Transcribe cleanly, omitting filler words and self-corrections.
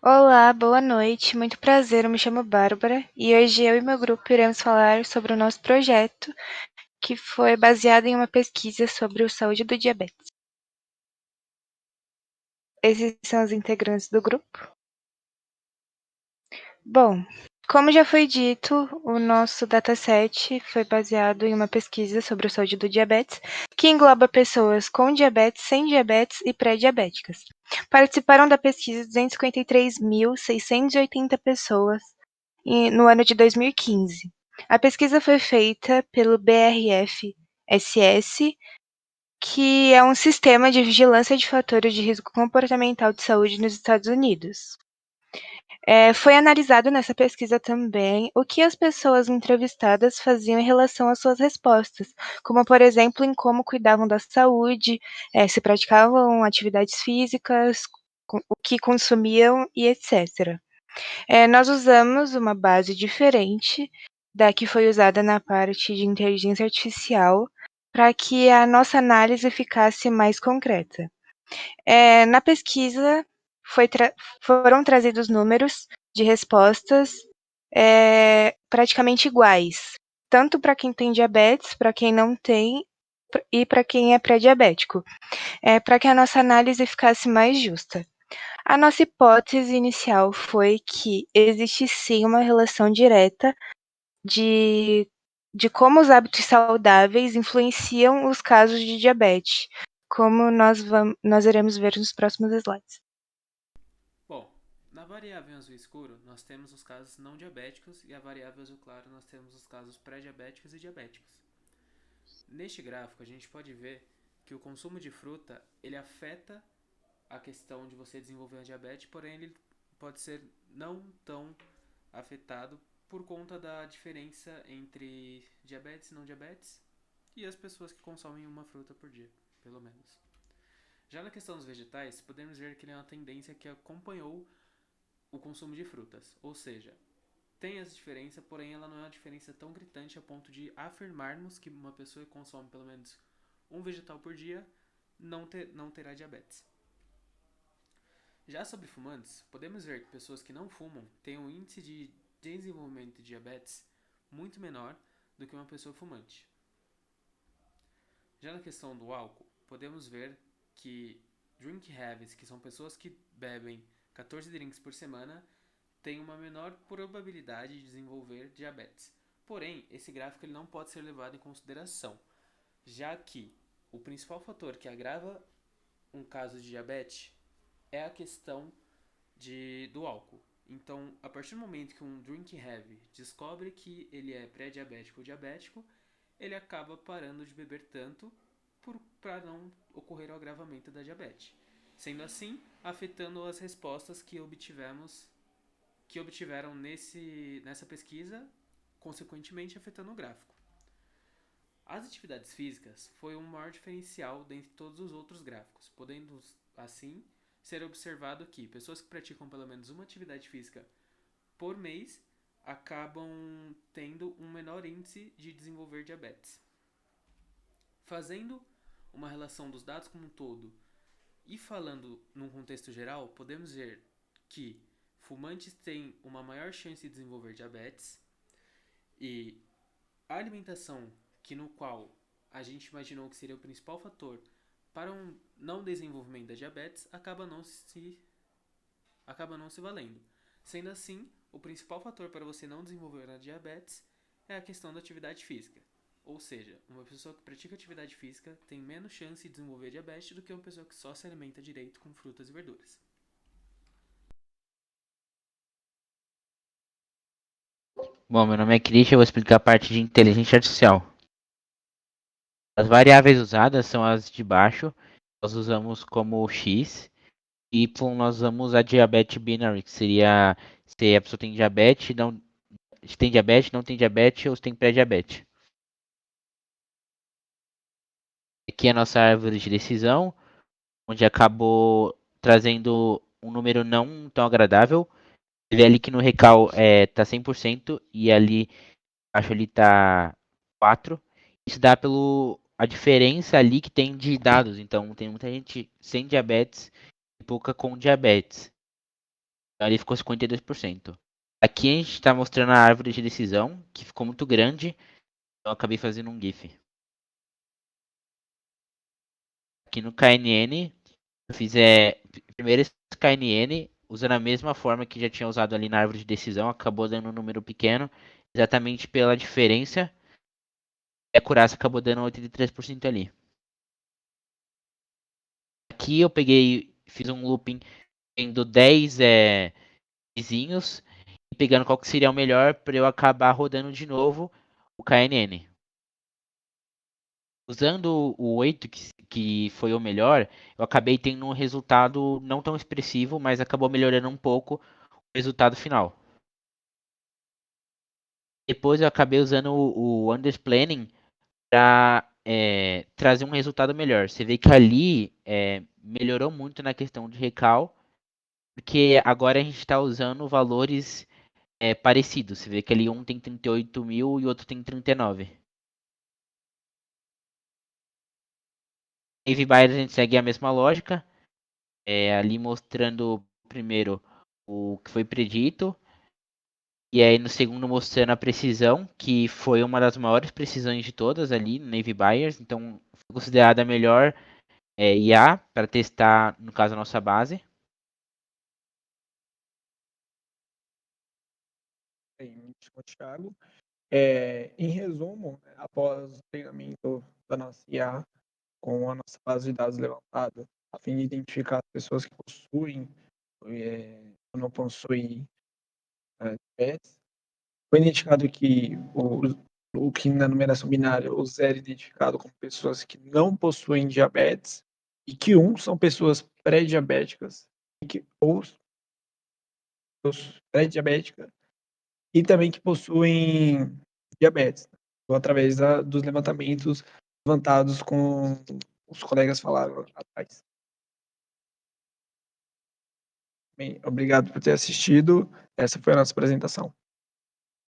Olá, boa noite, muito prazer, eu me chamo Bárbara e hoje eu e meu grupo iremos falar sobre o nosso projeto, que foi baseado em uma pesquisa sobre a saúde do diabetes. Esses são os integrantes do grupo. Bom, como já foi dito, o nosso dataset foi baseado em uma pesquisa sobre a saúde do diabetes, que engloba pessoas com diabetes, sem diabetes e pré-diabéticas. Participaram da pesquisa 253.680 pessoas no ano de 2015. A pesquisa foi feita pelo BRF-SS, que é um sistema de vigilância de fatores de risco comportamental de saúde nos Estados Unidos. Foi analisado nessa pesquisa também o que as pessoas entrevistadas faziam em relação às suas respostas, como, por exemplo, em como cuidavam da saúde, se praticavam atividades físicas, o que consumiam e etc. Nós usamos uma base diferente da que foi usada na parte de inteligência artificial, para que a nossa análise ficasse mais concreta. Na pesquisa foi tra foram trazidos números de respostas, praticamente iguais, tanto para quem tem diabetes, para quem não tem e para quem é pré-diabético, para que a nossa análise ficasse mais justa. A nossa hipótese inicial foi que existe sim uma relação direta de de como os hábitos saudáveis influenciam os casos de diabetes, como nós iremos ver nos próximos slides. Bom, na variável azul escuro nós temos os casos não diabéticos e a variável azul claro nós temos os casos pré-diabéticos e diabéticos. Neste gráfico a gente pode ver que o consumo de fruta ele afeta a questão de você desenvolver a diabetes, porém ele pode ser não tão afetado por conta da diferença entre diabetes e não diabetes e as pessoas que consomem uma fruta por dia, pelo menos. Já na questão dos vegetais, podemos ver que ele é uma tendência que acompanhou o consumo de frutas, ou seja, tem essa diferença, porém ela não é uma diferença tão gritante a ponto de afirmarmos que uma pessoa que consome pelo menos um vegetal por dia não terá diabetes. Já sobre fumantes, podemos ver que pessoas que não fumam têm um índice de desenvolvimento de diabetes muito menor do que uma pessoa fumante. Já na questão do álcool, podemos ver que drink heavies, que são pessoas que bebem 14 drinks por semana, têm uma menor probabilidade de desenvolver diabetes. Porém, esse gráfico ele não pode ser levado em consideração, já que o principal fator que agrava um caso de diabetes é a questão do álcool. Então, a partir do momento que um drink heavy descobre que ele é pré-diabético ou diabético, ele acaba parando de beber tanto para não ocorrer o agravamento da diabetes. Sendo assim, afetando as respostas que obtiveram nessa pesquisa, consequentemente afetando o gráfico. As atividades físicas foi um maior diferencial dentre todos os outros gráficos, podendo assim ser observado que pessoas que praticam pelo menos uma atividade física por mês acabam tendo um menor índice de desenvolver diabetes. Fazendo uma relação dos dados como um todo e falando num contexto geral, podemos ver que fumantes têm uma maior chance de desenvolver diabetes e a alimentação, que no qual a gente imaginou que seria o principal fator para um não desenvolvimento da diabetes, acaba não se valendo. Sendo assim, o principal fator para você não desenvolver a diabetes é a questão da atividade física. Ou seja, uma pessoa que pratica atividade física tem menos chance de desenvolver diabetes do que uma pessoa que só se alimenta direito com frutas e verduras. Bom, meu nome é Christian, eu vou explicar a parte de inteligência artificial. As variáveis usadas são as de baixo, nós usamos como x, e y nós usamos a diabetes binary, que seria se a pessoa tem diabetes, não, se tem diabetes, não tem diabetes ou se tem pré-diabetes. Aqui é a nossa árvore de decisão, onde acabou trazendo um número não tão agradável. Você vê ali que no recal tá 100% e ali acho ali tá 4. Isso dá pelo a diferença ali que tem de dados. Então tem muita gente sem diabetes e pouca com diabetes. Ali ficou 52%. Aqui a gente está mostrando a árvore de decisão, que ficou muito grande, então eu acabei fazendo um GIF. Aqui no KNN, eu fiz primeiro esse KNN, usando a mesma forma que já tinha usado ali na árvore de decisão, acabou dando um número pequeno, exatamente pela diferença, e a acurácia acabou dando 83% ali. Aqui eu fiz um looping tendo 10 vizinhos, e pegando qual que seria o melhor para eu acabar rodando de novo o KNN. Usando o 8, que foi o melhor, eu acabei tendo um resultado não tão expressivo, mas acabou melhorando um pouco o resultado final. Depois eu acabei usando o underplanning para trazer um resultado melhor. Você vê que ali melhorou muito na questão de recal, porque agora a gente está usando valores parecidos. Você vê que ali um tem 38.000 e o outro tem 39. Navy Buyer a gente segue a mesma lógica, ali mostrando primeiro o que foi predito, e aí no segundo mostrando a precisão, que foi uma das maiores precisões de todas ali no Navy Buyers, então foi considerada a melhor IA para testar, no caso, a nossa base. Bem, o Thiago. Em resumo, após o treinamento da nossa IA com a nossa base de dados levantada, a fim de identificar as pessoas que possuem ou não possuem diabetes, foi identificado que o que na numeração binária, o 0 é identificado como pessoas que não possuem diabetes e que 1 são pessoas pré-diabéticas ou pré-diabéticas e também que possuem diabetes, ou através dos levantamentos levantados com os colegas falaram atrás. Bem, obrigado por ter assistido. Essa foi a nossa apresentação.